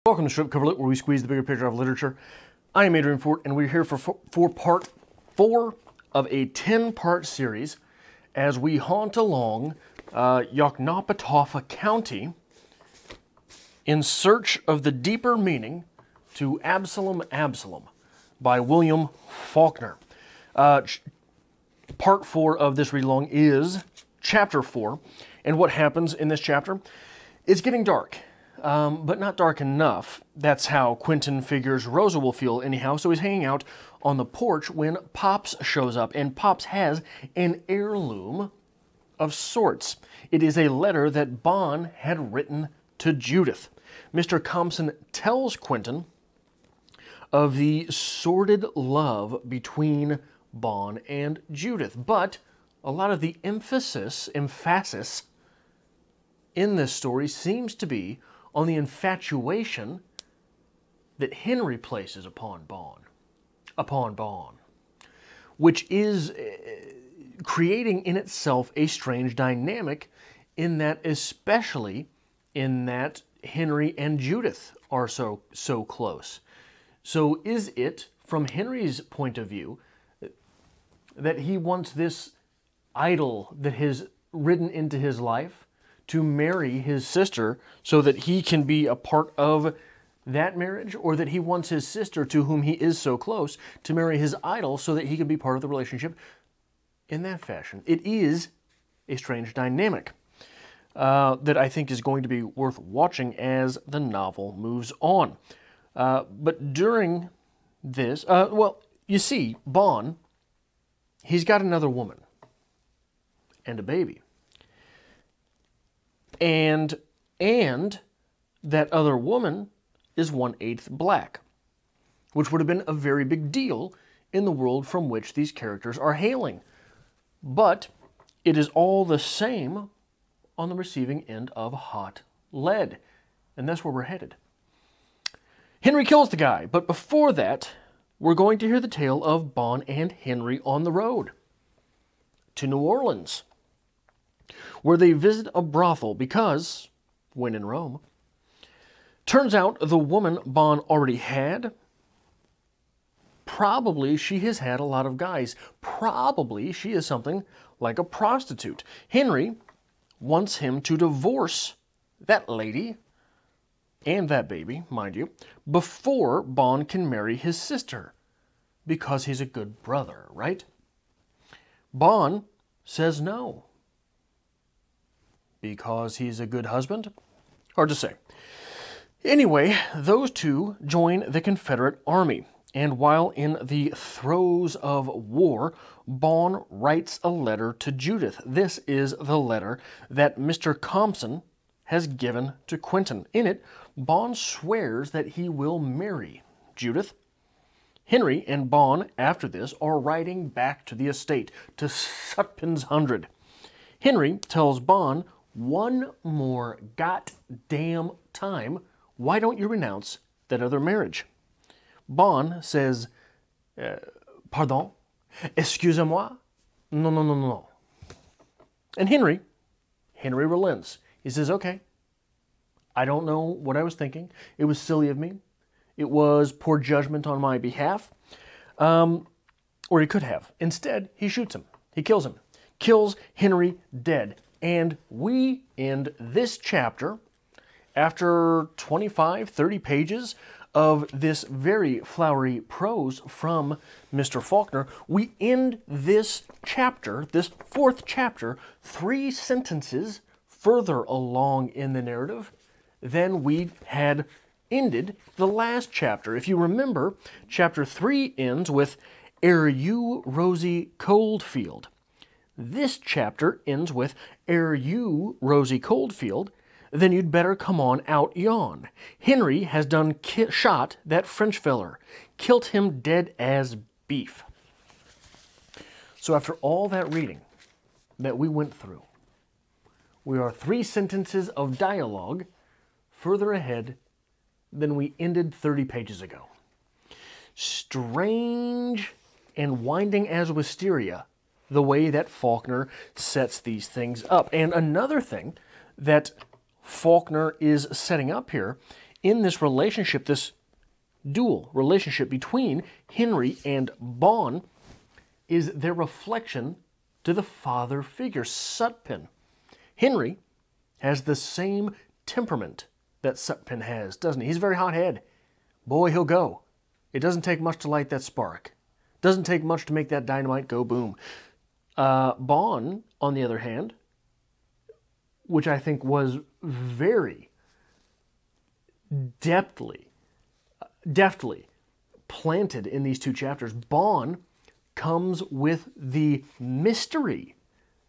Welcome to Strip Cover Lit, where we squeeze the bigger picture of literature. I am Adrian Fort, and we're here for part 4 of a 10-part series as we haunt along Yoknapatawpha County in search of the deeper meaning to Absalom, Absalom by William Faulkner. Part 4 of this read-along is Chapter 4, and what happens in this chapter? It's getting dark. But not dark enough. That's how Quentin figures Rosa will feel anyhow, so he's hanging out on the porch when Pops shows up, and Pops has an heirloom of sorts. It is a letter that Bon had written to Judith. Mr. Compson tells Quentin of the sordid love between Bon and Judith, but a lot of the emphasis in this story seems to be on the infatuation that Henry places upon Bon, which is creating in itself a strange dynamic in that, especially in that Henry and Judith are so close. So is it, from Henry's point of view, that he wants this idol that has ridden into his life to marry his sister so that he can be a part of that marriage, or that he wants his sister, to whom he is so close, to marry his idol so that he can be part of the relationship in that fashion? It is a strange dynamic that I think is going to be worth watching as the novel moves on. But during this, well, you see, Bon, he's got another woman and a baby. And that other woman is 1/8 black, which would have been a very big deal in the world from which these characters are hailing. But it is all the same on the receiving end of hot lead, and that's where we're headed. Henry kills the guy, but before that, we're going to hear the tale of Bon and Henry on the road to New Orleans, where they visit a brothel because, when in Rome, turns out the woman Bon already had, probably she has had a lot of guys. Probably she is something like a prostitute. Henry wants him to divorce that lady, and that baby, mind you, before Bon can marry his sister, because he's a good brother, right? Bon says no. Because he's a good husband? Hard to say. Anyway, those two join the Confederate Army, and while in the throes of war, Bon writes a letter to Judith. This is the letter that Mr. Compson has given to Quentin. In it, Bon swears that he will marry Judith. Henry and Bon, after this, are riding back to the estate, to Sutpin's Hundred. Henry tells Bon, one more goddamn time, why don't you renounce that other marriage? Bon says, pardon, excusez-moi, no. And Henry relents. He says, okay, I don't know what I was thinking. It was silly of me. It was poor judgment on my behalf. Or he could have. Instead, he shoots him. He kills him. Kills Henry dead. And we end this chapter, after 25, 30 pages of this very flowery prose from Mr. Faulkner, we end this chapter, this 4th chapter, 3 sentences further along in the narrative than we had ended the last chapter. If you remember, chapter 3 ends with, "Ere you, Rosie Coldfield." This chapter ends with, "Ere you, Rosie Coldfield, then you'd better come on out yon. Henry has done shot that French feller, kilt him dead as beef." So after all that reading that we went through, we are 3 sentences of dialogue further ahead than we ended 30 pages ago. Strange and winding as wisteria, the way that Faulkner sets these things up. And another thing that Faulkner is setting up here in this relationship, this dual relationship between Henry and Bon, is their reflection to the father figure, Sutpen. Henry has the same temperament that Sutpen has, doesn't he? He's very hot-headed. Boy, he'll go. It doesn't take much to light that spark. Doesn't take much to make that dynamite go boom. Bon, on the other hand, which I think was very deftly planted in these two chapters, Bon comes with the mystery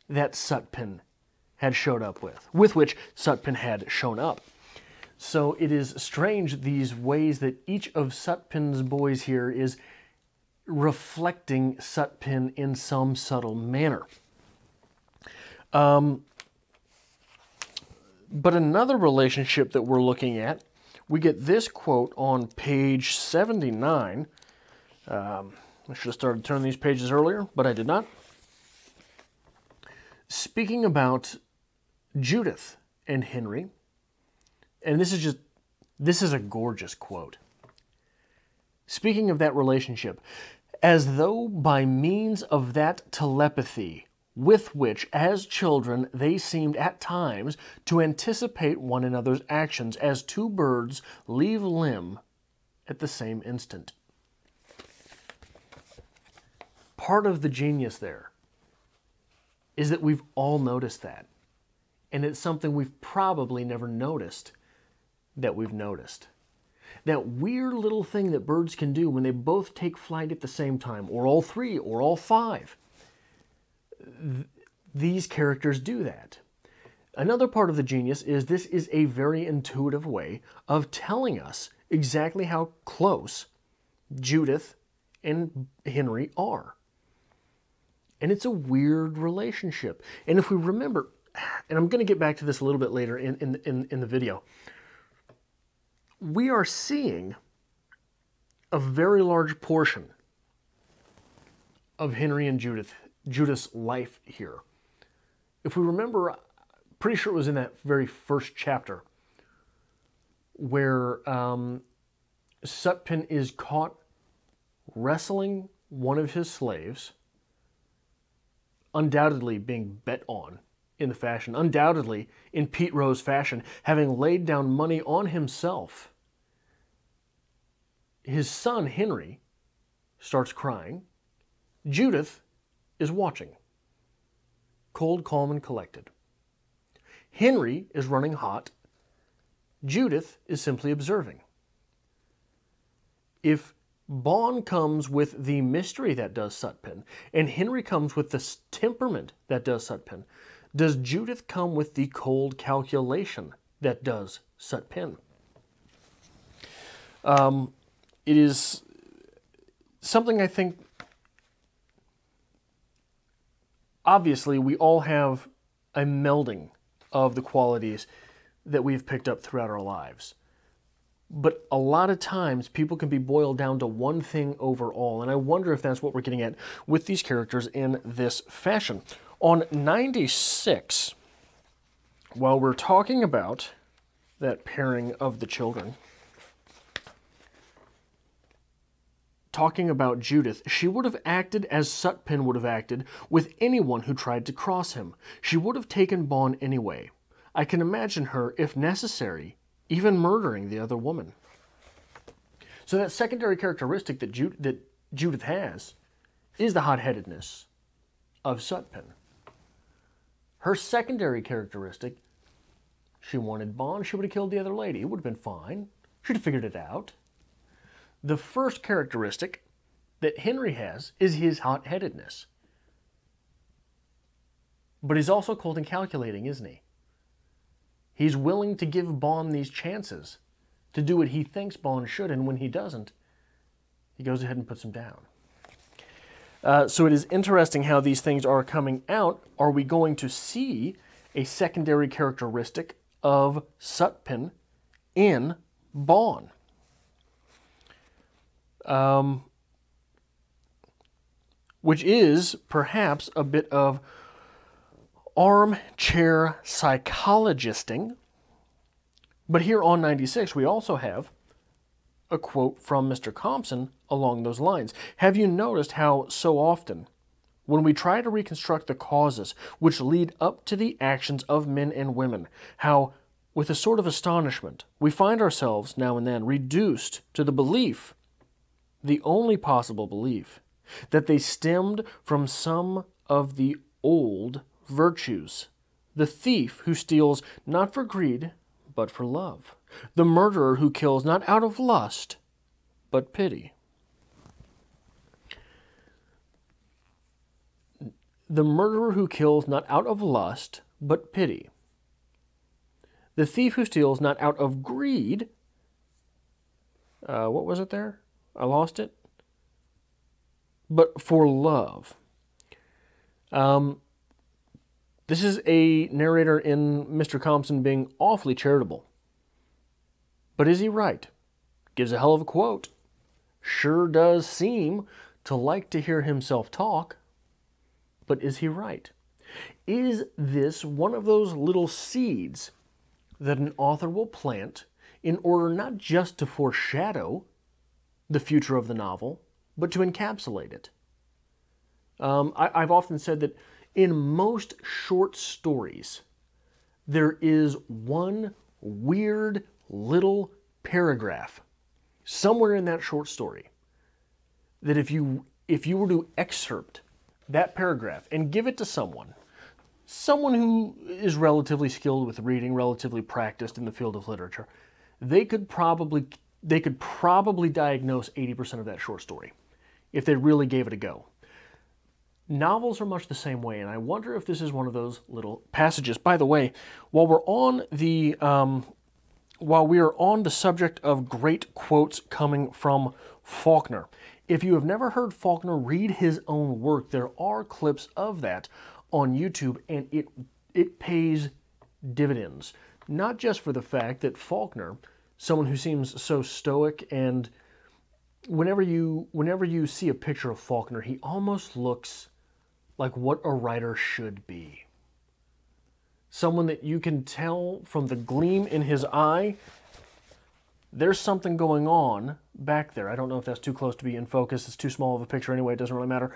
that Sutpen had showed up with which Sutpen had shown up. So it is strange, these ways that each of Sutpen's boys here is reflecting Sutpen in some subtle manner. But another relationship that we're looking at, we get this quote on page 79. I should have started turning these pages earlier, but I did not. Speaking about Judith and Henry, and this is a gorgeous quote. Speaking of that relationship, as though by means of that telepathy with which, as children, they seemed at times to anticipate one another's actions, as two birds leave limb at the same instant. Part of the genius there is that we've all noticed that. And it's something we've probably never noticed that we've noticed. That weird little thing that birds can do when they both take flight at the same time, or all three, or all five. These characters do that. Another part of the genius is this is a very intuitive way of telling us exactly how close Judith and Henry are. And it's a weird relationship. And if we remember, and I'm going to get back to this a little bit later in the video, we are seeing a very large portion of Henry and Judith's life here. If we remember, pretty sure it was in that very first chapter where Sutpen is caught wrestling one of his slaves, undoubtedly being bet on in the fashion, undoubtedly in Pete Rose fashion, having laid down money on himself. His son, Henry, starts crying. Judith is watching, cold, calm, and collected. Henry is running hot. Judith is simply observing. If Bon comes with the mystery that does Sutpen, and Henry comes with the temperament that does Sutpen, does Judith come with the cold calculation that does Sutpen? It is something I think, obviously, we all have a melding of the qualities that we've picked up throughout our lives. But a lot of times, people can be boiled down to one thing overall, and I wonder if that's what we're getting at with these characters in this fashion. On 96, while we're talking about that pairing of the children, talking about Judith, she would have acted as Sutpen would have acted with anyone who tried to cross him. She would have taken Bon anyway. I can imagine her, if necessary, even murdering the other woman. So that secondary characteristic that Judith has is the hot-headedness of Sutpen. Her secondary characteristic, she wanted Bon, she would have killed the other lady. It would have been fine. She'd have figured it out. The first characteristic that Henry has is his hot-headedness. But he's also cold and calculating, isn't he? He's willing to give Bon these chances to do what he thinks Bon should, and when he doesn't, he goes ahead and puts him down. So it is interesting how these things are coming out. Are we going to see a secondary characteristic of Sutpen in Bon? Which is perhaps a bit of armchair psychologisting, But here on 96, we also have a quote from Mr. Compson along those lines. Have you noticed how so often, when we try to reconstruct the causes which lead up to the actions of men and women, how, with a sort of astonishment, we find ourselves now and then reduced to the belief, the only possible belief, that they stemmed from some of the old virtues. The thief who steals not for greed, but for love. The murderer who kills not out of lust, but pity. The murderer who kills not out of lust, but pity. The thief who steals not out of greed. What was it there? I lost it. But for love. This is a narrator in Mr. Compson being awfully charitable. But is he right? Gives a hell of a quote. Sure does seem to like to hear himself talk. But is he right? Is this one of those little seeds that an author will plant in order not just to foreshadow the future of the novel, but to encapsulate it? I've often said that in most short stories, there is one weird little paragraph somewhere in that short story that if you were to excerpt that paragraph and give it to someone who is relatively skilled with reading, relatively practiced in the field of literature, they could probably diagnose 80% of that short story if they really gave it a go. Novels are much the same way, and I wonder if this is one of those little passages. By the way, while we are on the subject of great quotes coming from Faulkner, if you have never heard Faulkner read his own work, there are clips of that on YouTube, and it pays dividends. Not just for the fact that Faulkner, someone who seems so stoic, and whenever you see a picture of Faulkner, he almost looks like what a writer should be. Someone that you can tell from the gleam in his eye, there's something going on back there. I don't know if that's too close to be in focus. It's too small of a picture anyway. It doesn't really matter.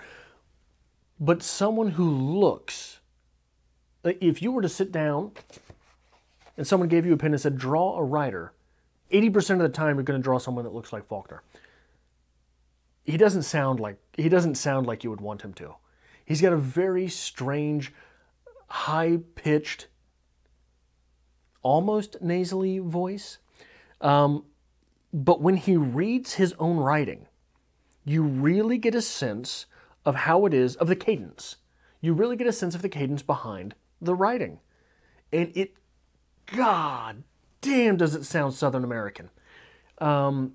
But someone who looks, if you were to sit down and someone gave you a pen and said, draw a writer, 80% of the time you're going to draw someone that looks like Faulkner. He doesn't sound like you would want him to. He's got a very strange, high-pitched, almost nasally voice. But when he reads his own writing, you really get a sense of how it is, of the cadence. You really get a sense of the cadence behind the writing. And it, god damn, does it sound Southern American. And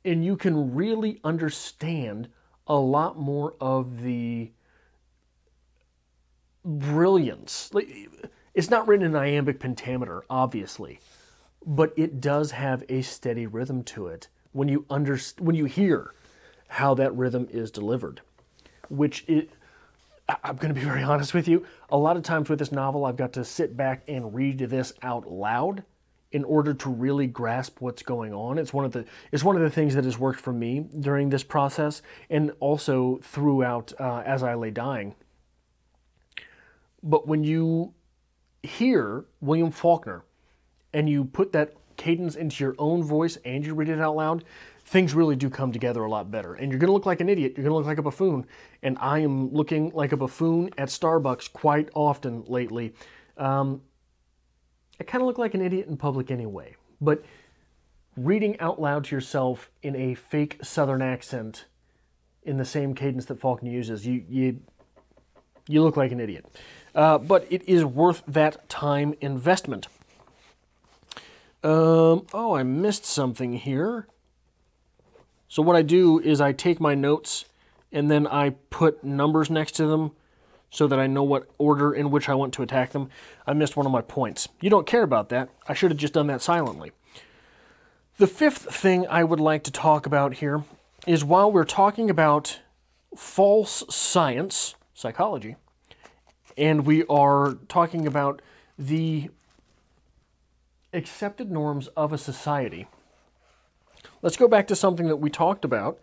you can really understand a lot more of the brilliance. It's not written in iambic pentameter, obviously, but it does have a steady rhythm to it when you hear how that rhythm is delivered. I'm going to be very honest with you, a lot of times with this novel, I've got to sit back and read this out loud in order to really grasp what's going on. It's one of the things that has worked for me during this process, and also throughout as I lay dying. But when you hear William Faulkner and you put that cadence into your own voice and you read it out loud, things really do come together a lot better. And you're going to look like an idiot. You're going to look like a buffoon. And I am looking like a buffoon at Starbucks quite often lately. I kind of look like an idiot in public anyway. But reading out loud to yourself in a fake Southern accent in the same cadence that Faulkner uses, you look like an idiot. But it is worth that time investment. Oh, I missed something here. So what I do is I take my notes and then I put numbers next to them so that I know what order in which I want to attack them. I missed one of my points. You don't care about that. I should have just done that silently. The fifth thing I would like to talk about here is, while we're talking about false science, psychology, and we are talking about the accepted norms of a society. Let's go back to something that we talked about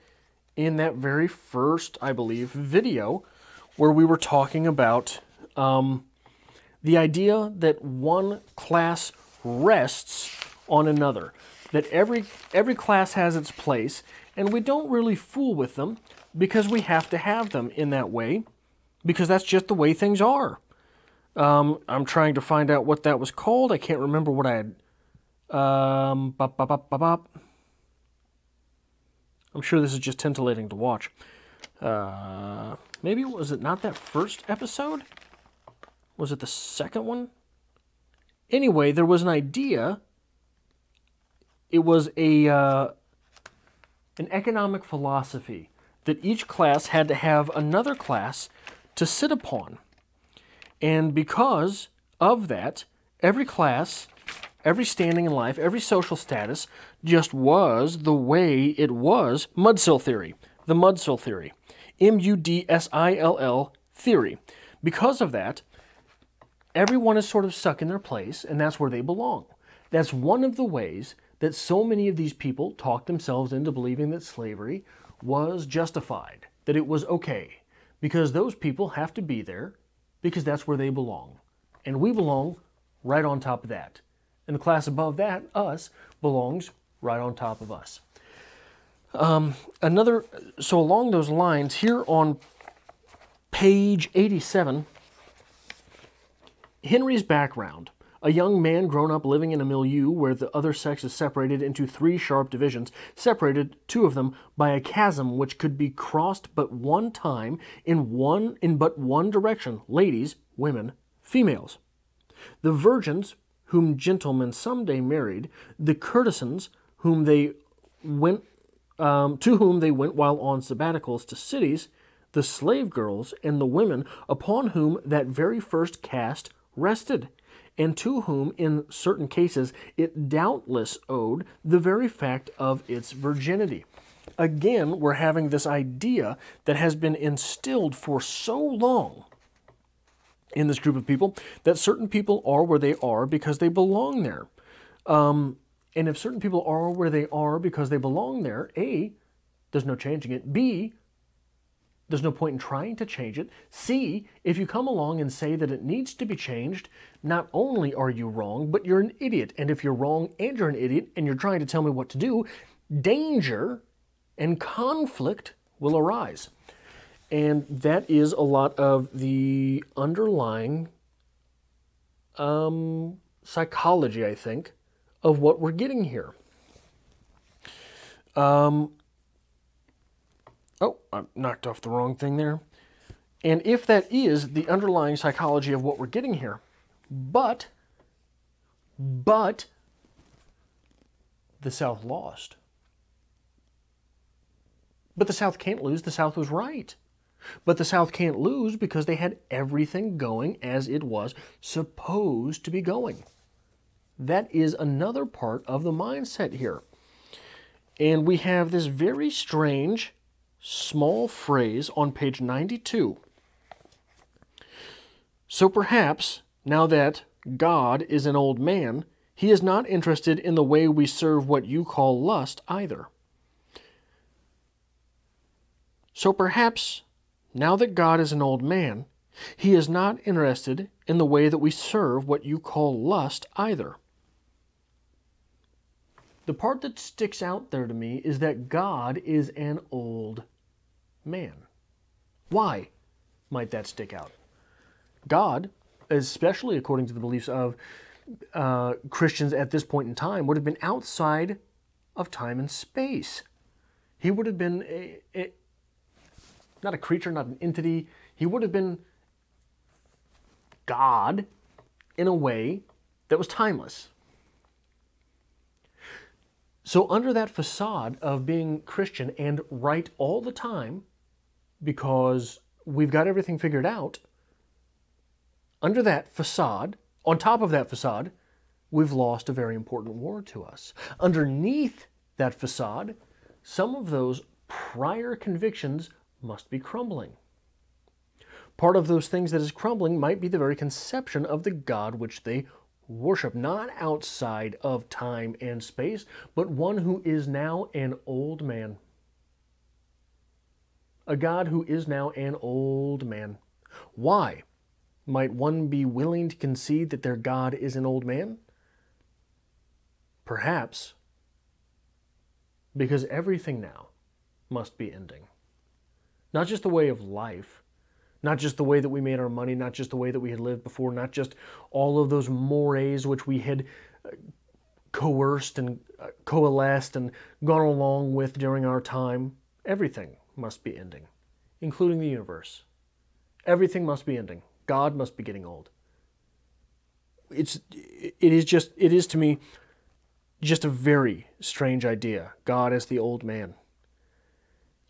in that very first, I believe, video where we were talking about the idea that one class rests on another, that every class has its place, and we don't really fool with them because we have to have them in that way, because that's just the way things are. I'm trying to find out what that was called. I can't remember what I had. I'm sure this is just titillating to watch. Maybe was it not that first episode? Was it the second one? Anyway, there was an idea. It was an economic philosophy that each class had to have another class to sit upon. And because of that, every class, every standing in life, every social status just was the way it was. Mudsill theory. The Mudsill theory. Mudsill theory. Because of that, everyone is sort of stuck in their place, and that's where they belong. That's one of the ways that so many of these people talked themselves into believing that slavery was justified, that it was okay, because those people have to be there because that's where they belong. And we belong right on top of that. And the class above that, us, belongs right on top of us. So along those lines, here on page 87, Henry's background. A young man grown up living in a milieu where the other sex is separated into three sharp divisions, separated, two of them, by a chasm which could be crossed but one time in but one direction, ladies, women, females. The virgins, whom gentlemen someday married, the courtesans, whom they went to whom they went while on sabbaticals to cities, the slave girls, and the women upon whom that very first caste rested, and to whom, in certain cases, it doubtless owed the very fact of its virginity. Again, we're having this idea that has been instilled for so long in this group of people that certain people are where they are because they belong there. And if certain people are where they are because they belong there, A, there's no changing it. B, there's no point in trying to change it. C, if you come along and say that it needs to be changed, not only are you wrong, but you're an idiot. And if you're wrong and you're an idiot and you're trying to tell me what to do, danger and conflict will arise. And that is a lot of the underlying psychology, I think, of what we're getting here. Oh, I knocked off the wrong thing there. And if that is the underlying psychology of what we're getting here, but the South lost. But the South can't lose. The South was right. But the South can't lose because they had everything going as it was supposed to be going. That is another part of the mindset here. And we have this very strange small phrase on page 92. So perhaps, now that God is an old man, he is not interested in the way we serve what you call lust either. So perhaps, now that God is an old man, he is not interested in the way that we serve what you call lust either. The part that sticks out there to me is that God is an old man. Why might that stick out? God, especially according to the beliefs of Christians at this point in time, would have been outside of time and space. He would have been not a creature, not an entity. He would have been God in a way that was timeless. So under that facade of being Christian and right all the time, because we've got everything figured out, under that facade, on top of that facade, we've lost a very important war to us. Underneath that facade, some of those prior convictions must be crumbling. Part of those things that is crumbling might be the very conception of the God which they worship, not outside of time and space, but one who is now an old man. A God who is now an old man. Why might one be willing to concede that their God is an old man? Perhaps because everything now must be ending. Not just the way of life, not just the way that we made our money, not just the way that we had lived before, not just all of those mores which we had coerced and coalesced and gone along with during our time. Everything must be ending, including the universe. Everything must be ending. God must be getting old. It is to me just a very strange idea. God as the old man.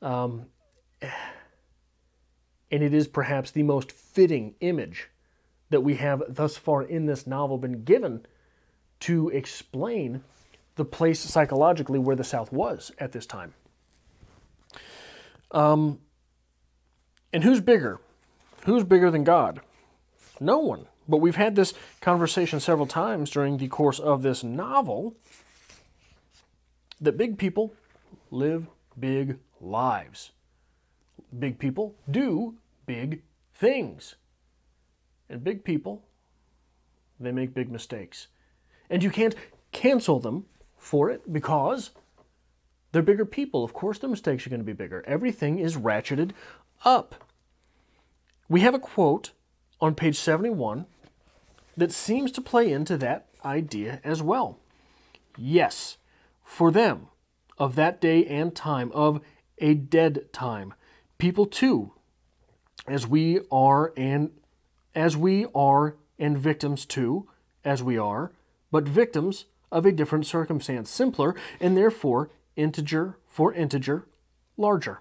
And it is perhaps the most fitting image that we have thus far in this novel been given to explain the place psychologically where the South was at this time. And who's bigger? Who's bigger than God? No one. But we've had this conversation several times during the course of this novel that big people live big lives. Big people do big things. And big people, they make big mistakes. And you can't cancel them for it because they're bigger people. Of course the mistakes are going to be bigger. Everything is ratcheted up. We have a quote on page 71 that seems to play into that idea as well. Yes, for them, of that day and time, of a dead time, people too, as we are and victims too, as we are, but victims of a different circumstance, simpler, and therefore integer for integer, larger.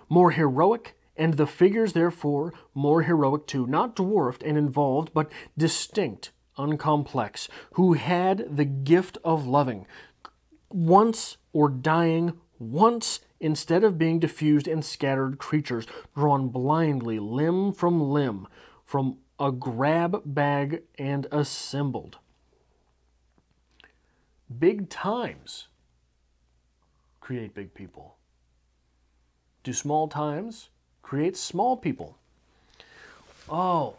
More heroic, and the figures therefore more heroic too, not dwarfed and involved, but distinct, uncomplex, who had the gift of loving, once or dying once, instead of being diffused and scattered creatures, drawn blindly limb from a grab bag and assembled. Big times create big people. Do small times create small people? Oh,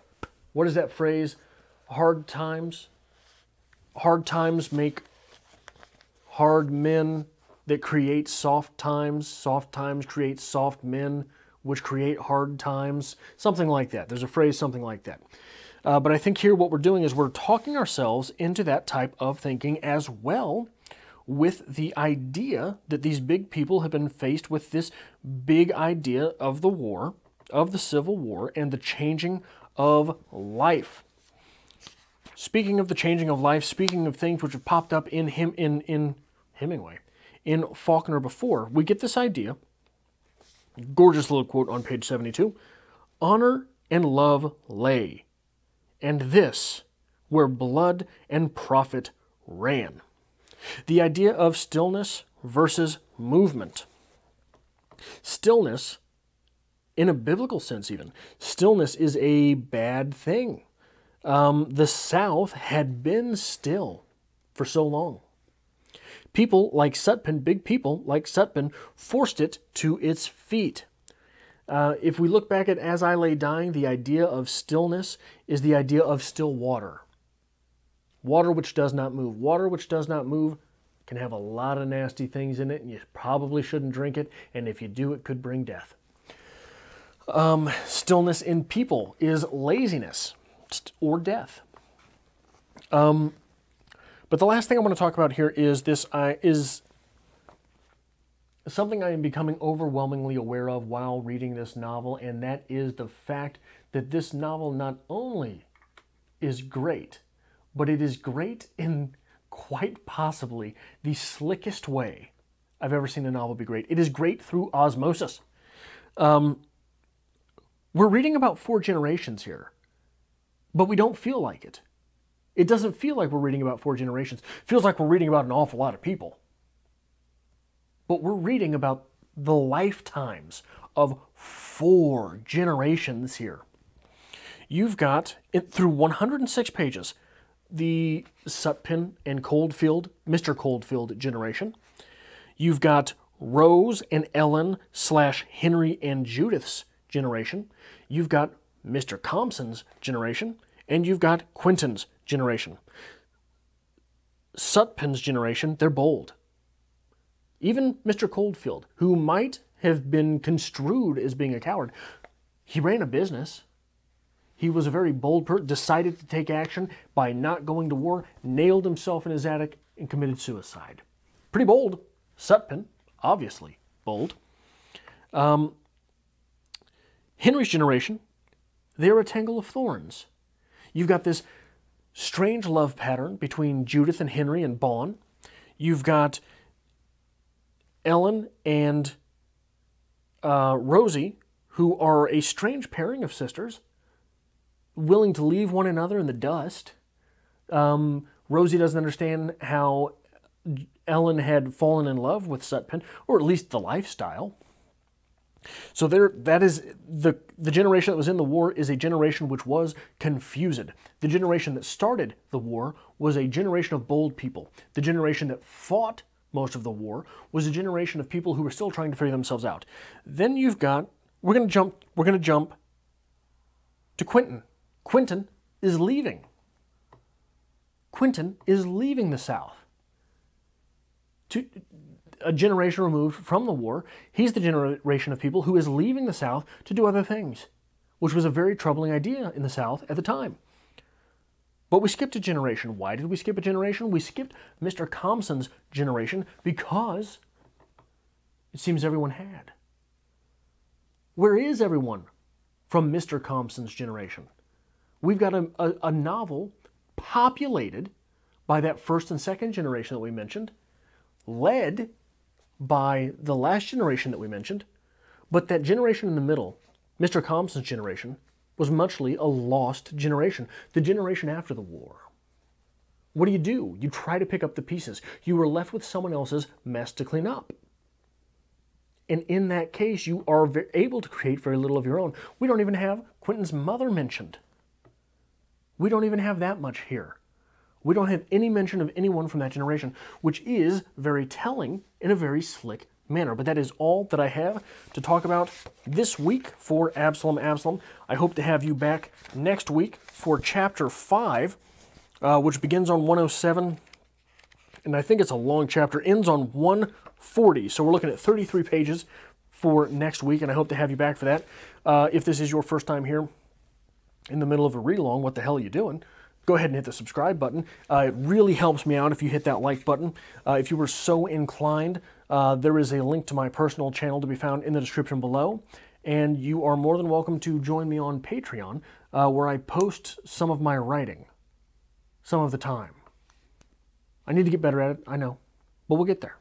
what is that phrase? Hard times make hard men that create soft times create soft men, which create hard times. Something like that. There's a phrase, something like that. But I think here what we're doing is we're talking ourselves into that type of thinking as well, with the idea that these big people have been faced with this big idea of the war, of the Civil War, and the changing of life. Speaking of the changing of life, speaking of things which have popped up in Hemingway, in Faulkner before, we get this idea, gorgeous little quote on page 72, honor and love lay, and this where blood and profit ran. The idea of stillness versus movement. Stillness, in a biblical sense even, stillness is a bad thing. The South had been still for so long. People like Sutpen, big people like Sutpen, forced it to its feet. If we look back at As I Lay Dying, the idea of stillness is the idea of still water. Water which does not move. Water which does not move can have a lot of nasty things in it, and you probably shouldn't drink it, and if you do, it could bring death. Stillness in people is laziness or death. But the last thing I want to talk about here is is something I am becoming overwhelmingly aware of while reading this novel, and that is the fact that this novel not only is great, but it is great in quite possibly the slickest way I've ever seen a novel be great. It is great through osmosis. We're reading about 4 generations here, but we don't feel like it. It doesn't feel like we're reading about 4 generations. It feels like we're reading about an awful lot of people. But we're reading about the lifetimes of 4 generations here. You've got, through 106 pages, the Sutpen and Coldfield, Mr. Coldfield generation. You've got Rose and Ellen / Henry and Judith's generation. You've got Mr. Compson's generation, and you've got Quentin's generation. Sutpen's generation, they're bold. Even Mr. Coldfield, who might have been construed as being a coward, he ran a business. He was a very bold person, decided to take action by not going to war, nailed himself in his attic, and committed suicide. Pretty bold. Sutpen, obviously bold. Henry's generation, they're a tangle of thorns. You've got this strange love pattern between Judith and Henry and Bawn. You've got Ellen and Rosie, who are a strange pairing of sisters, willing to leave one another in the dust. Rosie doesn't understand how Ellen had fallen in love with Sutpen, or at least the lifestyle. So that is the generation that was in the war is a generation which was confused. The generation that started the war was a generation of bold people. The generation that fought most of the war was a generation of people who were still trying to figure themselves out. Then you've got, we're going to jump to Quentin. Quentin is leaving. Quentin is leaving the South. To a generation removed from the war, he's the generation of people who is leaving the South to do other things, which was a very troubling idea in the South at the time. But we skipped a generation. Why did we skip a generation? We skipped Mr. Compson's generation because it seems everyone had. Where is everyone from Mr. Compson's generation? We've got a novel populated by that first and second generation that we mentioned, led by the last generation that we mentioned, but that generation in the middle, Mr. Compson's generation, was muchly a lost generation, the generation after the war. What do? You try to pick up the pieces. You were left with someone else's mess to clean up. And in that case, you are able to create very little of your own. We don't even have Quentin's mother mentioned. We don't even have that much here. We don't have any mention of anyone from that generation, which is very telling in a very slick manner. But that is all that I have to talk about this week for Absalom. I hope to have you back next week for Chapter 5, which begins on 107, and I think it's a long chapter, ends on 140. So we're looking at 33 pages for next week, and I hope to have you back for that. If this is your first time here in the middle of a read-along, what the hell are you doing? Go ahead and hit the subscribe button. It really helps me out if you hit that like button. If you were so inclined, there is a link to my personal channel to be found in the description below. And you are more than welcome to join me on Patreon, where I post some of my writing, some of the time. I need to get better at it, I know, but we'll get there.